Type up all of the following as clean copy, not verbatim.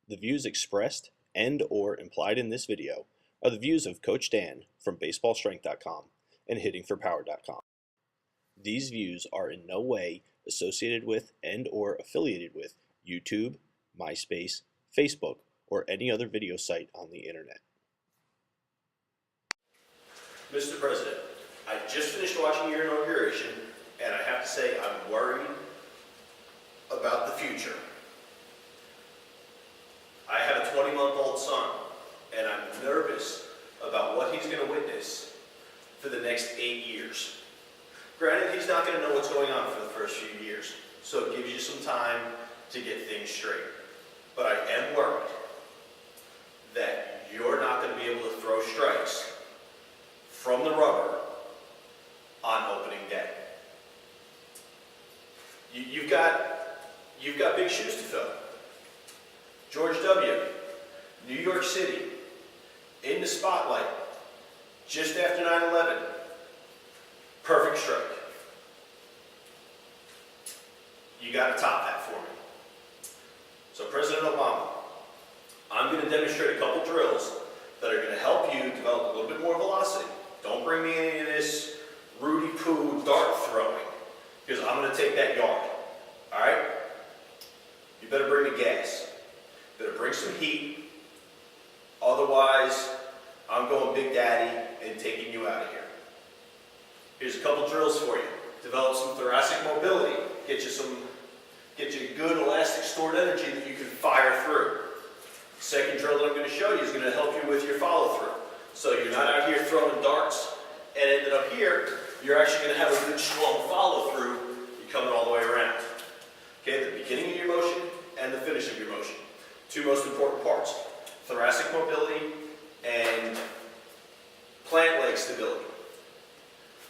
The views expressed and/or implied in this video are the views of Coach Dan from BaseballStrength.com and HittingForPower.com. These views are in no way associated with and/or affiliated with YouTube, MySpace, Facebook, or any other video site on the internet. Mr. President, I just finished watching your inauguration, and I have to say I'm worried about the future. I have a 20-month-old son, and I'm nervous about what he's going to witness for the next 8 years. Granted, he's not going to know what's going on for the first few years, so it gives you some time to get things straight. But I am worried that you're not going to be able to throw strikes from the rubber on opening day. You've got big shoes to fill. George W., New York City, in the spotlight, just after 9/11, perfect strike. You got to top that for me. So President Obama, I'm going to demonstrate a couple drills that are going to help you develop a little bit more velocity. Don't bring me any of this Rudy Poo dart throwing, because I'm going to take that yard. All right? You better bring the gas. Better bring some heat. Otherwise, I'm going Big Daddy and taking you out of here. Here's a couple drills for you. Develop some thoracic mobility. Get you good elastic stored energy that you can fire through. Second drill that I'm going to show you is going to help you with your follow-through. So you're not out here throwing darts and ended up here. You're actually going to have a good strong follow-through. You're coming all the way around. Okay, the beginning of your motion and the finish of your motion. Two most important parts, thoracic mobility and plant leg stability.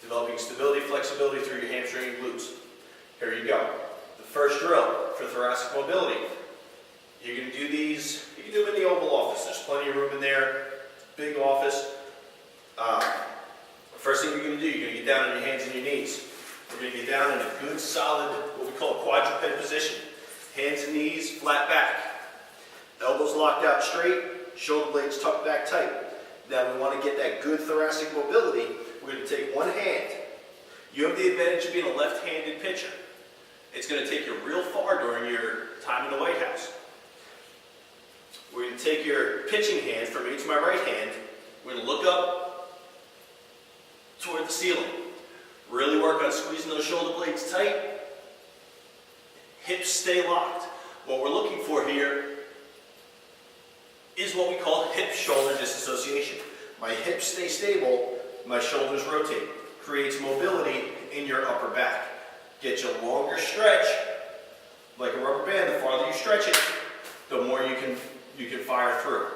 Developing stability, flexibility through your hamstring and glutes. Here you go. The first drill for thoracic mobility. You're going to do these, you can do them in the Oval Office. There's plenty of room in there. Big office. First thing you're going to do, you're going to get down on your hands and your knees. We're going to get down in a good, solid, what we call a quadruped position. Hands and knees, flat back. Elbows locked out straight, shoulder blades tucked back tight. Now we want to get that good thoracic mobility. We're going to take one hand. You have the advantage of being a left-handed pitcher. It's going to take you real far during your time in the White House. We're going to take your pitching hand from me to my right hand. We're going to look up toward the ceiling. Really work on squeezing those shoulder blades tight. Hips stay locked. What we're looking for here is what we call hip-shoulder disassociation. My hips stay stable, my shoulders rotate. Creates mobility in your upper back. Get you a longer stretch, like a rubber band. The farther you stretch it, the more you can fire through.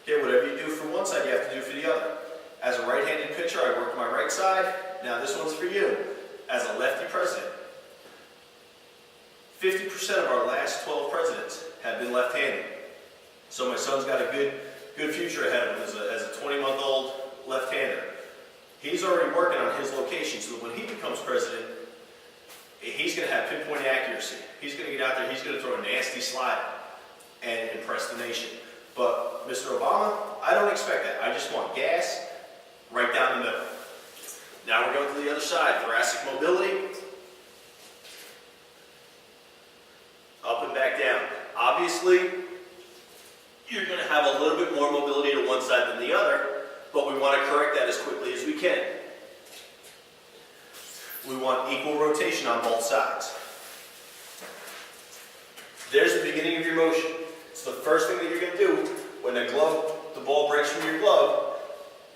Okay, whatever you do for one side, you have to do for the other. As a right-handed pitcher, I work my right side. Now this one's for you. As a lefty president, 50% of our last 12 presidents have been left-handed. So my son's got a good future ahead of him as a 20-month-old left-hander. He's already working on his location, so that when he becomes president, he's going to have pinpoint accuracy. He's going to get out there, he's going to throw a nasty slider and impress the nation. But Mr. Obama, I don't expect that. I just want gas right down the middle. Now we're going to the other side, thoracic mobility. Up and back down. Obviously, you're going to have a little bit more mobility to one side than the other, but we want to correct that as quickly as we can. We want equal rotation on both sides. There's the beginning of your motion. It's the first thing that you're going to do when the ball breaks from your glove,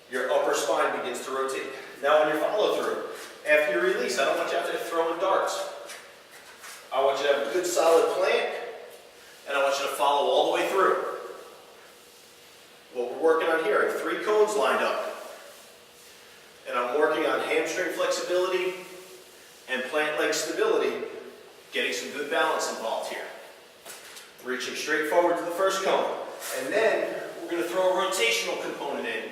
your upper spine begins to rotate. Now on your follow-through, after you release, I don't want you out there throwing darts. I want you to have a good solid plant, and I want you to follow all the way through. What we're working on here are 3 cones lined up. And I'm working on hamstring flexibility and plant leg stability, getting some good balance involved here. Reaching straight forward to the first cone. And then we're going to throw a rotational component in.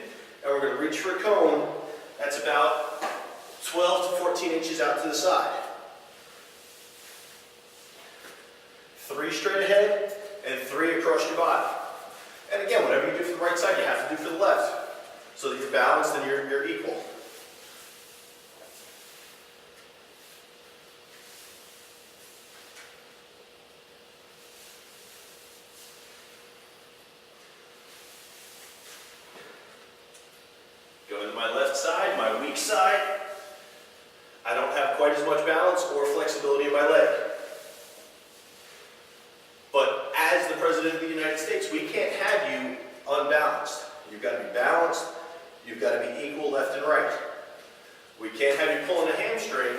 And we're going to reach for a cone that's about 12 to 14 inches out to the side. 3 straight ahead, and 3 across your body. And again, whatever you do for the right side, you have to do for the left, so that you're balanced and you're equal. Going to my left side, my weak side. I don't have quite as much balance or flexibility in my leg. But as the President of the United States, we can't have you unbalanced. You've got to be balanced. You've got to be equal left and right. We can't have you pulling a hamstring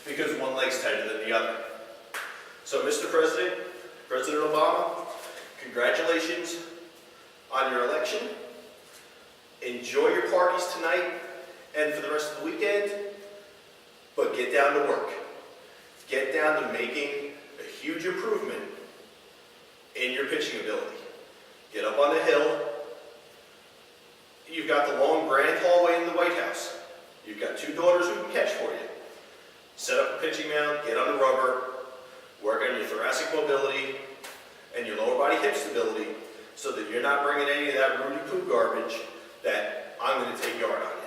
because one leg's tighter than the other. So, Mr. President, President Obama, congratulations on your election. Enjoy your parties tonight and for the rest of the weekend, but get down to work. Get down to making a huge improvement in your pitching ability. Get up on the hill. You've got the long grand hallway in the White House. You've got 2 daughters who can catch for you. Set up a pitching mound, get on the rubber, work on your thoracic mobility and your lower body hip stability so that you're not bringing any of that Rudy Poo garbage that I'm going to take yard on.